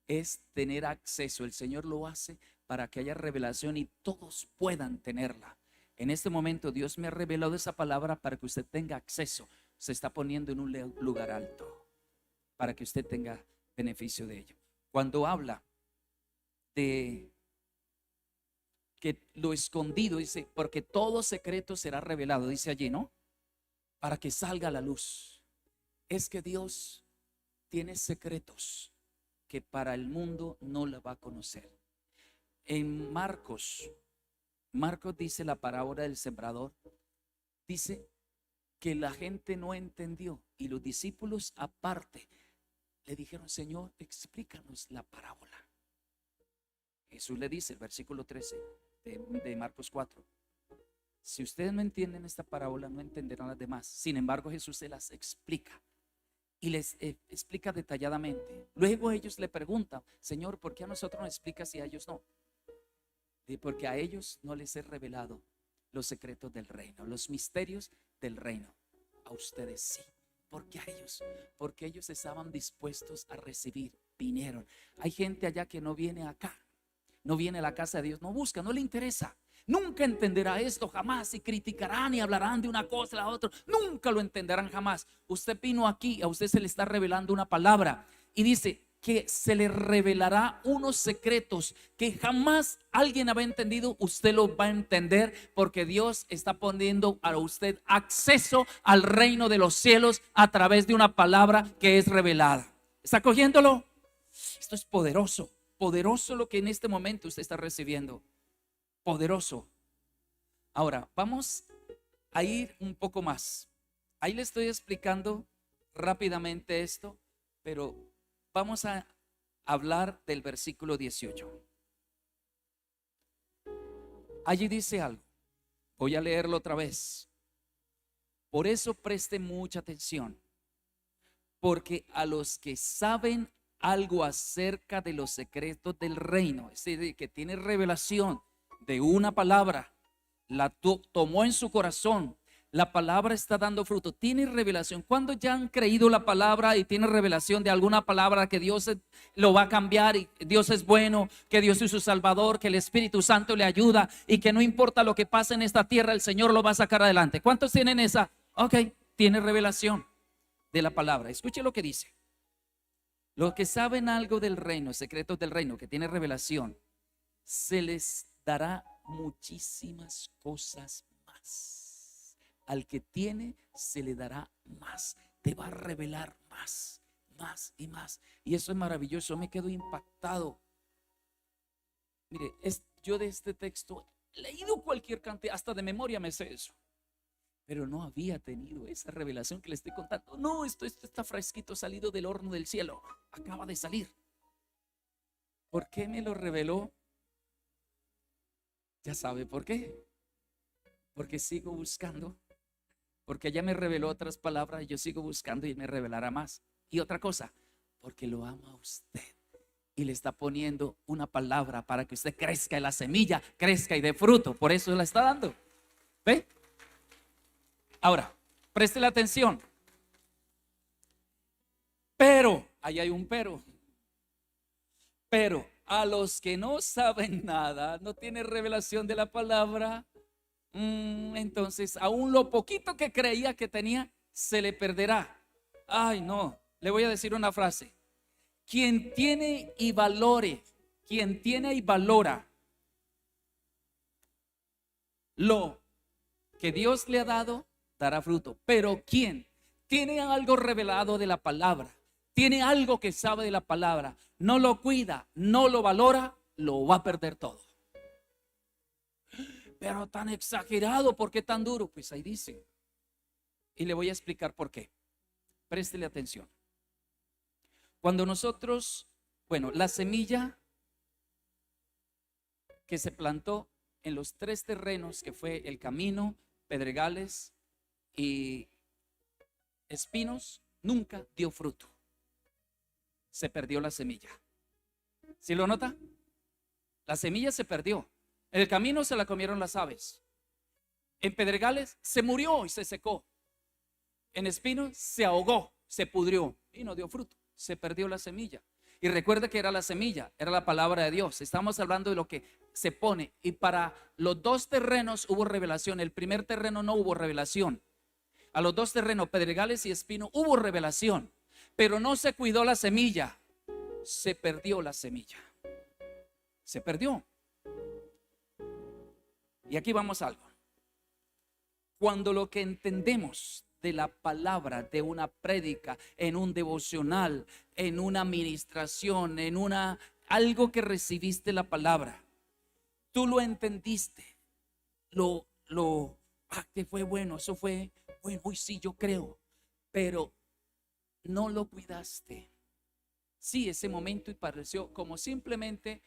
es tener acceso. El Señor lo hace para que haya revelación y todos puedan tenerla. En este momento Dios me ha revelado esa palabra para que usted tenga acceso. Se está poniendo en un lugar alto para que usted tenga beneficio de ello. Cuando habla de que lo escondido, dice, porque todo secreto será revelado, dice allí, ¿no? Para que salga a la luz. Es que Dios tiene secretos que para el mundo no la va a conocer. En Marcos dice la parábola del sembrador, dice que la gente no entendió y los discípulos aparte le dijeron, Señor, explícanos la parábola. Jesús le dice, el versículo 13 de Marcos 4, si ustedes no entienden esta parábola, no entenderán las demás. Sin embargo, Jesús se las explica y les explica detalladamente. Luego ellos le preguntan, Señor, ¿por qué a nosotros nos explicas y a ellos no? Porque a ellos no les he revelado los secretos del reino, los misterios del reino. A ustedes sí. ¿Por qué a ellos? Porque ellos estaban dispuestos a recibir, vinieron. Hay gente allá que no viene acá, no viene a la casa de Dios, no busca, no le interesa. Nunca entenderá esto jamás y criticarán y hablarán de una cosa a la otra. Nunca lo entenderán jamás. Usted vino aquí, a usted se le está revelando una palabra y dice que se le revelará unos secretos que jamás alguien había entendido. Usted los va a entender porque Dios está poniendo a usted acceso al reino de los cielos a través de una palabra que es revelada. ¿Está cogiéndolo? Esto es poderoso, poderoso lo que en este momento usted está recibiendo. Poderoso. Ahora vamos a ir un poco más. Ahí le estoy explicando rápidamente esto, pero vamos a hablar del versículo 18. Allí dice algo. Voy a leerlo otra vez. Por eso preste mucha atención, porque a los que saben algo acerca de los secretos del reino, es decir, que tiene revelación de una palabra, la tomó en su corazón, la palabra está dando fruto, tiene revelación. Cuando ya han creído la palabra y tiene revelación de alguna palabra que Dios lo va a cambiar y Dios es bueno, que Dios es su salvador, que el Espíritu Santo le ayuda y que no importa lo que pase en esta tierra, el Señor lo va a sacar adelante? ¿Cuántos tienen esa? Ok, tiene revelación de la palabra. Escuche lo que dice. Los que saben algo del reino, secretos del reino, que tiene revelación, se les dará muchísimas cosas más. Al que tiene se le dará más. Te va a revelar más, más y más. Y eso es maravilloso. Me quedo impactado. Mire, yo de este texto he leído cualquier cantidad, hasta de memoria me sé eso, pero no había tenido esa revelación que le estoy contando. No, esto está fresquito, salido del horno del cielo. Acaba de salir. ¿Por qué me lo reveló? Ya sabe por qué. Porque sigo buscando. Porque ella me reveló otras palabras y yo sigo buscando y me revelará más. Y otra cosa, porque lo ama a usted y le está poniendo una palabra para que usted crezca y la semilla crezca y dé fruto. Por eso la está dando. ¿Ve? Ahora, preste la atención. Pero, ahí hay un pero. Pero a los que no saben nada, no tienen revelación de la palabra, entonces aún lo poquito que creía que tenía se le perderá. Ay, no, le voy a decir una frase. Quien tiene y valore, quien tiene y valora lo que Dios le ha dado, dará fruto. Pero quien tiene algo revelado de la palabra, tiene algo que sabe de la palabra, no lo cuida, no lo valora, lo va a perder todo. Pero tan exagerado, ¿por qué tan duro? Pues ahí dice. Y le voy a explicar por qué. Préstele atención. Cuando nosotros, bueno, la semilla que se plantó en los tres terrenos que fue el camino, pedregales y espinos, nunca dio fruto. Se perdió la semilla. ¿Sí lo nota? La semilla se perdió. En el camino se la comieron las aves. En pedregales se murió y se secó. En espinos se ahogó, se pudrió y no dio fruto. Se perdió la semilla. Y recuerde que era la semilla, era la palabra de Dios. Estamos hablando de lo que se pone. Y para los dos terrenos hubo revelación. El primer terreno no hubo revelación. A los dos terrenos, pedregales y espino, hubo revelación. Pero no se cuidó la semilla. Se perdió la semilla. Se perdió. Y aquí vamos a algo. Cuando lo que entendemos de la palabra, de una prédica, en un devocional, en una administración, en algo que recibiste la palabra, tú lo entendiste, que fue bueno, eso fue bueno, uy, sí, yo creo, pero no lo cuidaste. Sí, ese momento y pareció como simplemente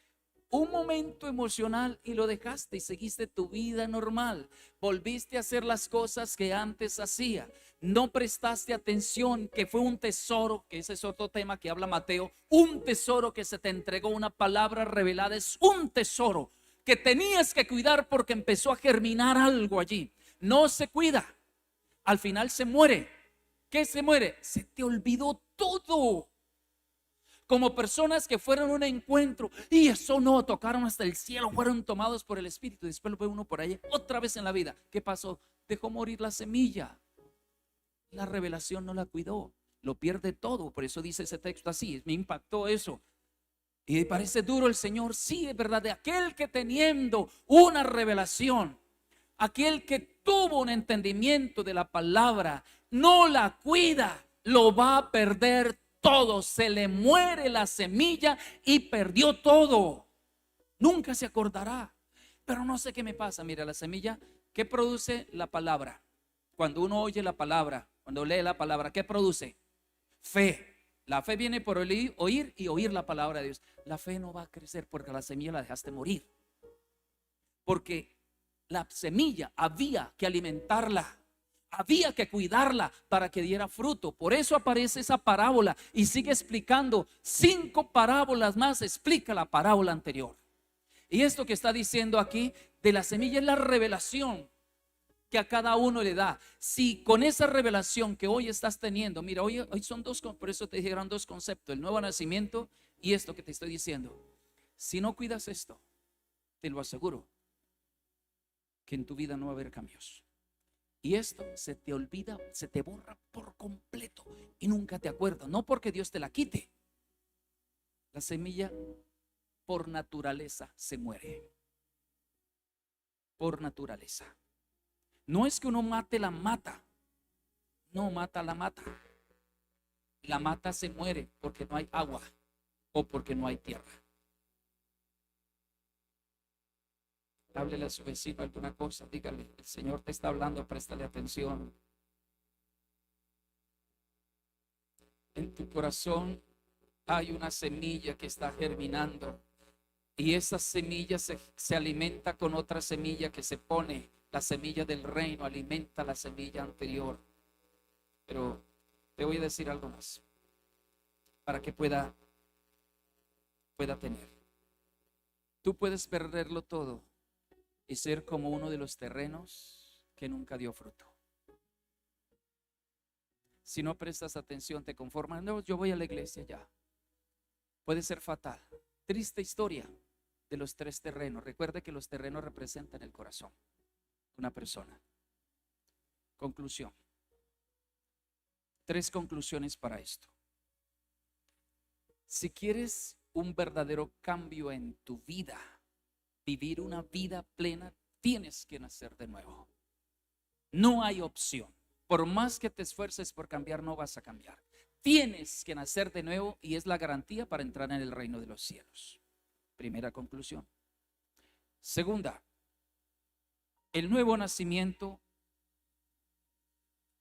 un momento emocional y lo dejaste y seguiste tu vida normal. Volviste a hacer las cosas que antes hacía. No prestaste atención que fue un tesoro, que ese es otro tema que habla Mateo. Un tesoro que se te entregó, una palabra revelada, es un tesoro que tenías que cuidar porque empezó a germinar algo allí. No se cuida. Al final se muere. ¿Qué se muere? Se te olvidó todo. Como personas que fueron a un encuentro y eso no, tocaron hasta el cielo, fueron tomados por el Espíritu. Después lo ve uno por ahí otra vez en la vida. ¿Qué pasó? Dejó morir la semilla. La revelación no la cuidó. Lo pierde todo. Por eso dice ese texto así. Me impactó eso. Y parece duro el Señor. Sí, es verdad. De aquel que teniendo una revelación, aquel que tuvo un entendimiento de la palabra, no la cuida, lo va a perder todo. Se le muere la semilla y perdió todo. Nunca se acordará. Pero no sé qué me pasa. Mira, la semilla, ¿qué produce la palabra? Cuando uno oye la palabra, cuando lee la palabra, ¿qué produce? Fe. La fe viene por oír y oír la palabra de Dios. La fe no va a crecer porque la semilla la dejaste morir. Porque la semilla había que alimentarla. Había que cuidarla para que diera fruto. Por eso aparece esa parábola y sigue explicando. 5 parábolas más explica la parábola anterior. Y esto que está diciendo aquí de la semilla es la revelación que a cada uno le da. Si con esa revelación que hoy estás teniendo, mira, hoy son dos, por eso te dijeron dos conceptos, el nuevo nacimiento y esto que te estoy diciendo. Si no cuidas esto, te lo aseguro, que en tu vida no va a haber cambios. Y esto se te olvida, se te borra por completo y nunca te acuerdas. No porque Dios te la quite. La semilla por naturaleza se muere. Por naturaleza. No es que uno mate la mata. No mata la mata. La mata se muere porque no hay agua o porque no hay tierra. Háblele a su vecino alguna cosa, dígale, el Señor te está hablando, préstale atención. En tu corazón hay una semilla que está germinando y esa semilla se alimenta con otra semilla que se pone. La semilla del reino alimenta la semilla anterior. Pero te voy a decir algo más para que pueda tener. Tú puedes perderlo todo y ser como uno de los terrenos que nunca dio fruto. Si no prestas atención, te conformas. No, yo voy a la iglesia ya. Puede ser fatal. Triste historia de los 3 terrenos. Recuerde que los terrenos representan el corazón de una persona. Conclusión. 3 conclusiones para esto. Si quieres un verdadero cambio en tu vida, vivir una vida plena, tienes que nacer de nuevo. No hay opción. Por más que te esfuerces por cambiar, no vas a cambiar. tienes que nacer de nuevo y es la garantía para entrar en el reino de los cielos. Primera conclusión. Segunda, el nuevo nacimiento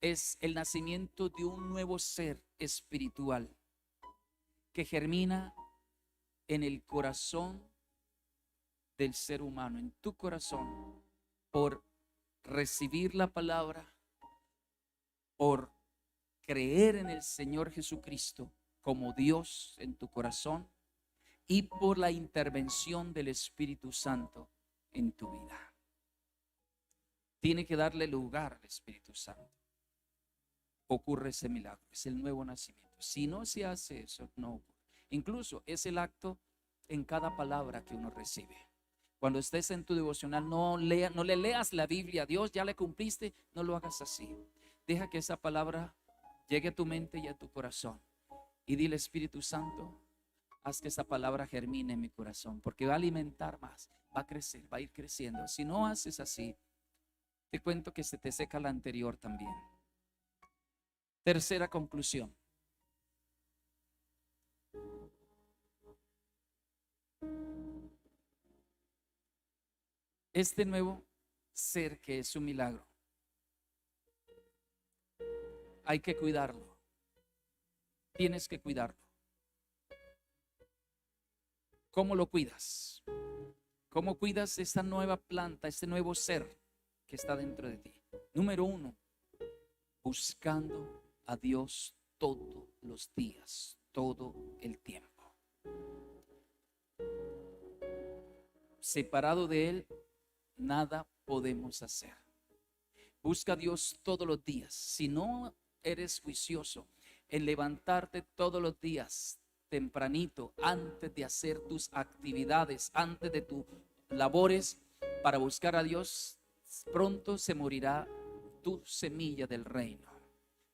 es el nacimiento de un nuevo ser espiritual que germina en el corazón del ser humano, en tu corazón, por recibir la palabra, por creer en el Señor Jesucristo como Dios en tu corazón y por la intervención del Espíritu Santo en tu vida. Tiene que darle lugar al Espíritu Santo. Ocurre ese milagro, es el nuevo nacimiento. Si no se hace eso, no ocurre. Incluso es el acto en cada palabra que uno recibe. Cuando estés en tu devocional, no le leas la Biblia a Dios, ya le cumpliste, no lo hagas así. Deja que esa palabra llegue a tu mente y a tu corazón. Y dile, Espíritu Santo, haz que esa palabra germine en mi corazón, porque va a alimentar más, va a crecer, va a ir creciendo. Si no haces así, te cuento que se te seca la anterior también. Tercera conclusión. Este nuevo ser que es un milagro, hay que cuidarlo. Tienes que cuidarlo. ¿Cómo lo cuidas? ¿Cómo cuidas esta nueva planta, este nuevo ser que está dentro de ti? Número 1, buscando a Dios todos los días, todo el tiempo. Separado de Él, nada podemos hacer. Busca a Dios todos los días. Si no eres juicioso en levantarte todos los días tempranito, antes de hacer tus actividades, antes de tus labores para buscar a Dios, pronto se morirá tu semilla del reino.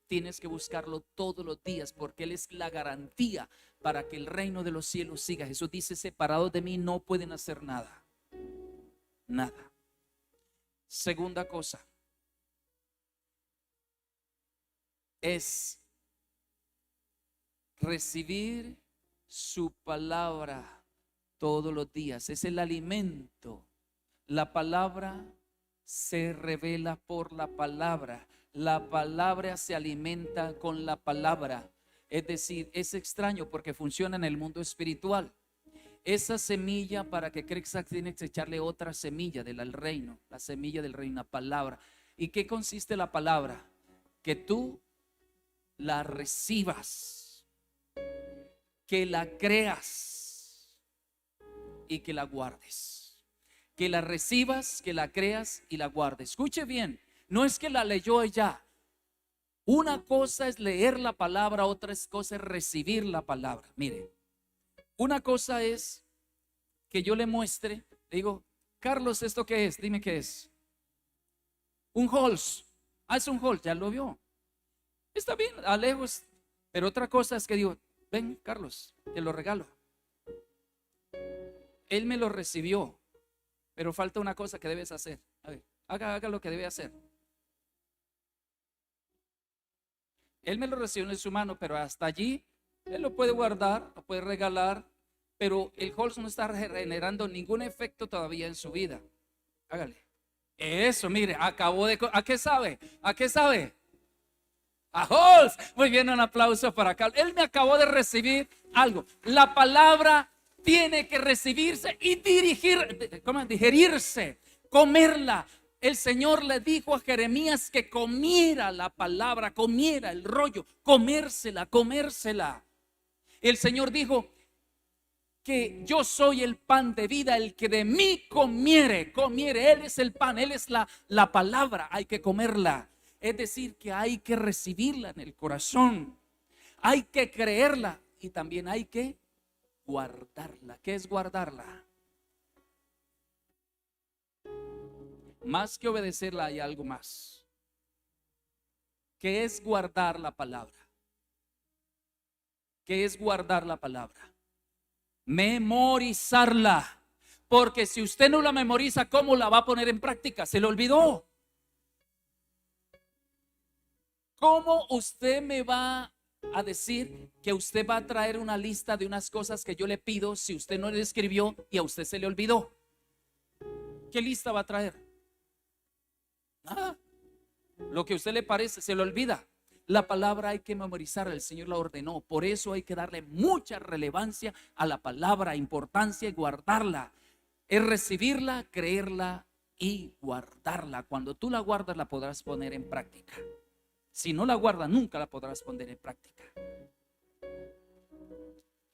Tienes que buscarlo todos los días porque Él es la garantía para que el reino de los cielos siga. Jesús dice, separados de mí no pueden hacer nada. Nada. Segunda cosa es recibir su palabra todos los días. Es el alimento. La palabra se revela por la palabra. La palabra se alimenta con la palabra. Es decir, es extraño porque funciona en el mundo espiritual. Esa semilla, para que crezca, tienes que echarle otra semilla del reino. La semilla del reino, la palabra. ¿Y qué consiste la palabra? Que tú la recibas, que la creas y que la guardes. Que la recibas, que la creas y la guardes. Escuche bien, no es que la leyó ella. Una cosa es leer la palabra, otra cosa es recibir la palabra. Mire, una cosa es que yo le muestre, le digo, Carlos, ¿esto qué es? Dime qué es. Un Halls. Es un Halls, ya lo vio. Está bien, a lejos. Pero otra cosa es que digo, ven, Carlos, te lo regalo. Él me lo recibió, pero falta una cosa que debes hacer. A ver, haga lo que debe hacer. Él me lo recibió en su mano, pero hasta allí Él lo puede guardar, lo puede regalar, pero el Halls no está generando ningún efecto todavía en su vida. Hágale. Eso, mire, acabó de... ¿A qué sabe? ¿A qué sabe? A Halls. Muy bien, un aplauso para acá. Él me acabó de recibir algo. La palabra tiene que recibirse y digerirse, comerla. El Señor le dijo a Jeremías que comiera la palabra, comiera el rollo, comérsela. El Señor dijo que yo soy el pan de vida, el que de mí comiere. Él es el pan, Él es la palabra, hay que comerla. Es decir, que hay que recibirla en el corazón, hay que creerla y también hay que guardarla. ¿Qué es guardarla? Más que obedecerla hay algo más. ¿Qué es guardar la palabra? ¿Qué es guardar la palabra? Memorizarla. Porque si usted no la memoriza, ¿cómo la va a poner en práctica? Se le olvidó. ¿Cómo usted me va a decir que usted va a traer una lista de unas cosas que yo le pido si usted no le escribió y a usted se le olvidó. ¿Qué lista va a traer? Nada. Lo que a usted le parece se le olvida. La palabra hay que memorizarla, el Señor la ordenó. Por eso hay que darle mucha relevancia a la palabra, importancia y guardarla. Es recibirla, creerla y guardarla. Cuando tú la guardas, la podrás poner en práctica. Si no la guardas, nunca la podrás poner en práctica.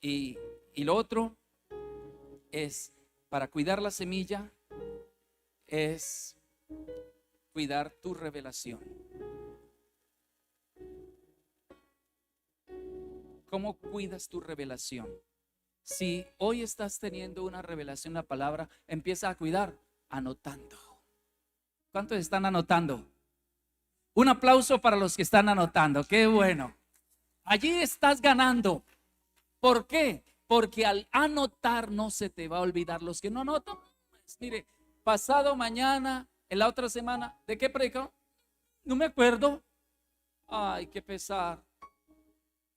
Y lo otro es, para cuidar la semilla, es cuidar tu revelación. ¿Cómo cuidas tu revelación? Si hoy estás teniendo una revelación, la palabra, empieza a cuidar anotando. ¿Cuántos están anotando? Un aplauso para los que están anotando. Qué bueno. Allí estás ganando. ¿Por qué? Porque al anotar no se te va a olvidar. Los que no anotan, pues, mire, pasado mañana, en la otra semana, ¿de qué predicó? No me acuerdo. Ay, qué pesar.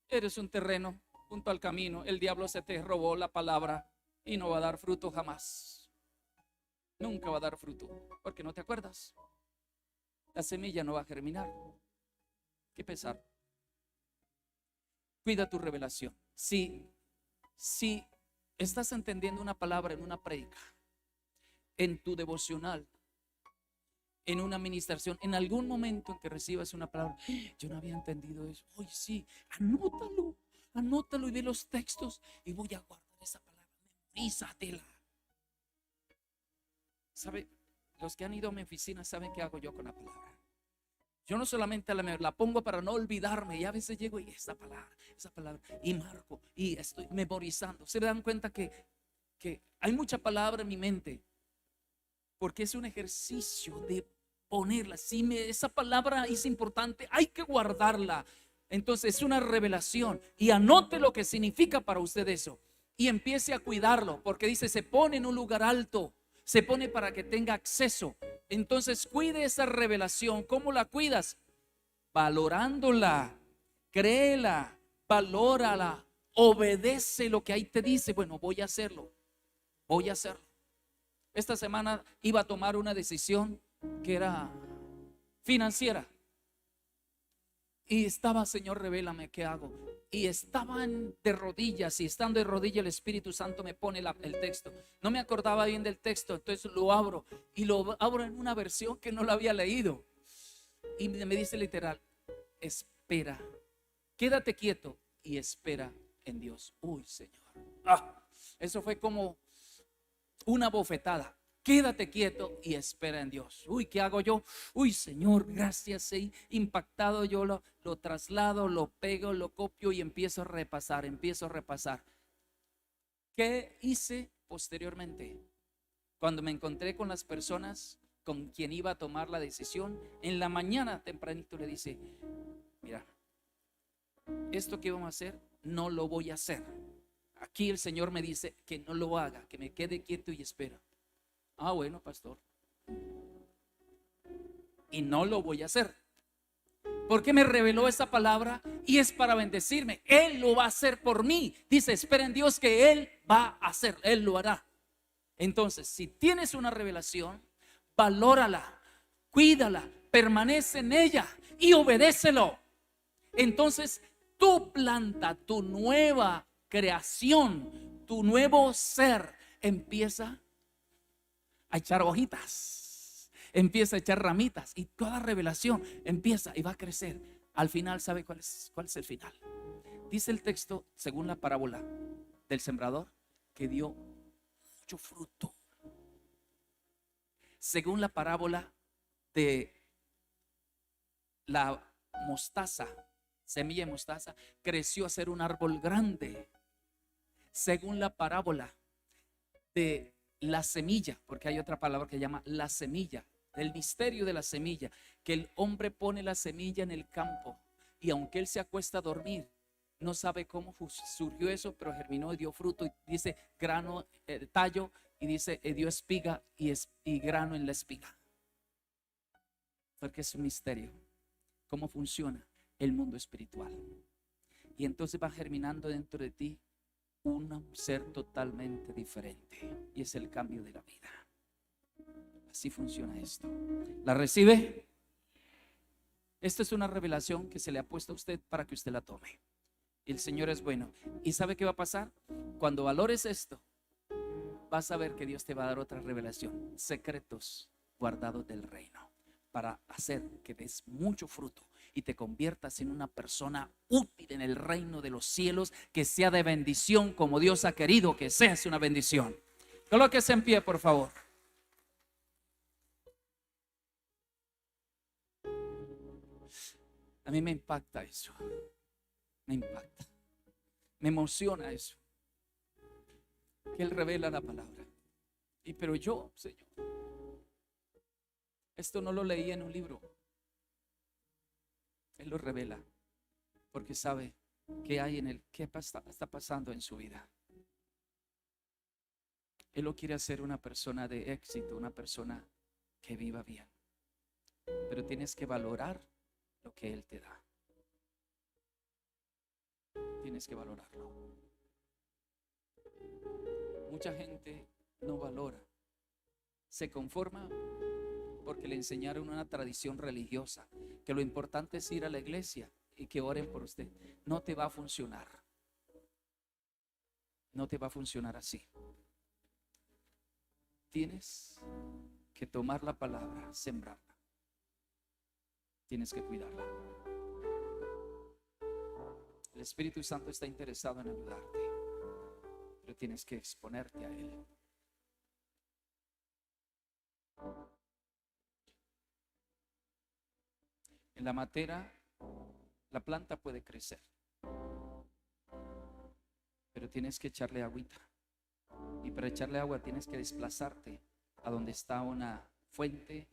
Eres un terreno junto al camino. El diablo se te robó la palabra y no va a dar fruto jamás. Nunca va a dar fruto porque no te acuerdas. La semilla no va a germinar. Qué pesar. Cuida tu revelación. Si estás entendiendo una palabra en una prédica, en tu devocional, en una administración, en algún momento en que recibas una palabra, yo no había entendido eso. Hoy sí, anótalo y ve los textos y voy a guardar esa palabra. Memorízatela. ¿Sabe? Los que han ido a mi oficina saben qué hago yo con la palabra. Yo no solamente la pongo para no olvidarme, y a veces llego y esa palabra, y marco, y estoy memorizando. Se dan cuenta que hay mucha palabra en mi mente, porque es un ejercicio de ponerla. Si esa palabra es importante, hay que guardarla. Entonces es una revelación, y anote lo que significa para usted eso, y empiece a cuidarlo, porque dice, se pone en un lugar alto, se pone para que tenga acceso. Entonces cuide esa revelación. ¿Cómo la cuidas? Valorándola, créela, valórala, obedece lo que ahí te dice. Bueno, voy a hacerlo. Esta semana iba a tomar una decisión que era financiera. Y estaba, Señor, revélame qué hago. Y estaban de rodillas, y estando de rodillas el Espíritu Santo me pone el texto. No me acordaba bien del texto, entonces lo abro. Y lo abro en una versión que no lo había leído. Y me dice literal, espera, quédate quieto y espera en Dios. Uy, Señor. Eso fue como una bofetada. Quédate quieto y espera en Dios. Uy, ¿qué hago yo? Uy, Señor, gracias. Impactado yo lo traslado, lo pego, lo copio y empiezo a repasar. ¿Qué hice posteriormente? Cuando me encontré con las personas con quien iba a tomar la decisión, en la mañana tempranito le dice, mira, esto que vamos a hacer, no lo voy a hacer. Aquí el Señor me dice que no lo haga, que me quede quieto y espera. Bueno, pastor. Y no lo voy a hacer. Porque me reveló esa palabra y es para bendecirme. Él lo va a hacer por mí. Dice, espera en Dios que Él va a hacer. Él lo hará. Entonces, si tienes una revelación, valórala, cuídala, permanece en ella y obedécelo. Entonces, tu planta, tu nueva creación, tu nuevo ser empieza a echar hojitas, empieza a echar ramitas, y toda revelación empieza y va a crecer. Al final, ¿sabe cuál es el final? Dice el texto, según la parábola del sembrador, que dio mucho fruto. Según la parábola de la mostaza, semilla de mostaza, creció a ser un árbol grande. Según la parábola de la semilla, porque hay otra palabra que llama la semilla, el misterio de la semilla, que el hombre pone la semilla en el campo y aunque él se acuesta a dormir, no sabe cómo surgió eso, pero germinó y dio fruto, y dice grano, tallo, y dice dio espiga y grano en la espiga, porque es un misterio cómo funciona el mundo espiritual. Y entonces va germinando dentro de ti un ser totalmente diferente. Y es el cambio de la vida. Así funciona esto. ¿La recibe? Esta es una revelación que se le ha puesto a usted para que usted la tome. Y el Señor es bueno. ¿Y sabe qué va a pasar? Cuando valores esto, vas a ver que Dios te va a dar otra revelación. Secretos guardados del reino. Para hacer que des mucho fruto y te conviertas en una persona útil en el reino de los cielos, que sea de bendición como Dios ha querido que seas una bendición. Colóquese en pie, por favor. A mí me impacta eso. Me impacta. Me emociona eso. Que Él revela la palabra. Pero yo, Señor, esto no lo leí en un libro. Él lo revela porque sabe qué hay en él, qué está pasando en su vida. Él lo quiere hacer una persona de éxito, una persona que viva bien. Pero tienes que valorar lo que Él te da. Tienes que valorarlo. Mucha gente no valora. Se conforma porque le enseñaron una tradición religiosa, que lo importante es ir a la iglesia y que oren por usted. No te va a funcionar. No te va a funcionar así. Tienes que tomar la palabra, sembrarla. Tienes que cuidarla. El Espíritu Santo está interesado en ayudarte, pero tienes que exponerte a Él. En la matera, la planta puede crecer, pero tienes que echarle agüita. Y para echarle agua tienes que desplazarte a donde está una fuente,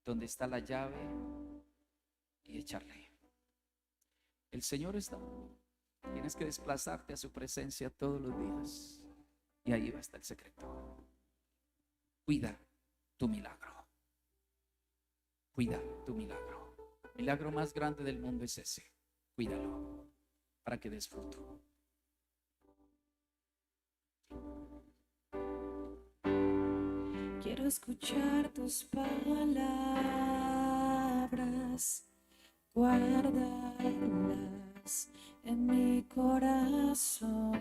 donde está la llave, y echarle. El Señor está. Tienes que desplazarte a su presencia todos los días. Y ahí va a estar el secreto. Cuida tu milagro. Cuida tu milagro. El milagro más grande del mundo es ese. Cuídalo para que des fruto. Quiero escuchar tus palabras, guardarlas en mi corazón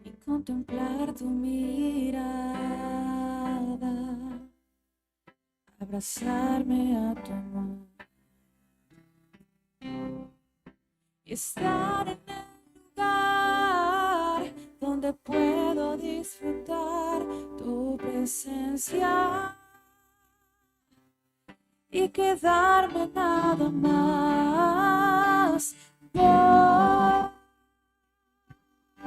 y contemplar tu mirada, abrazarme a tu amor y estar en el lugar donde puedo disfrutar tu presencia y quedarme nada más por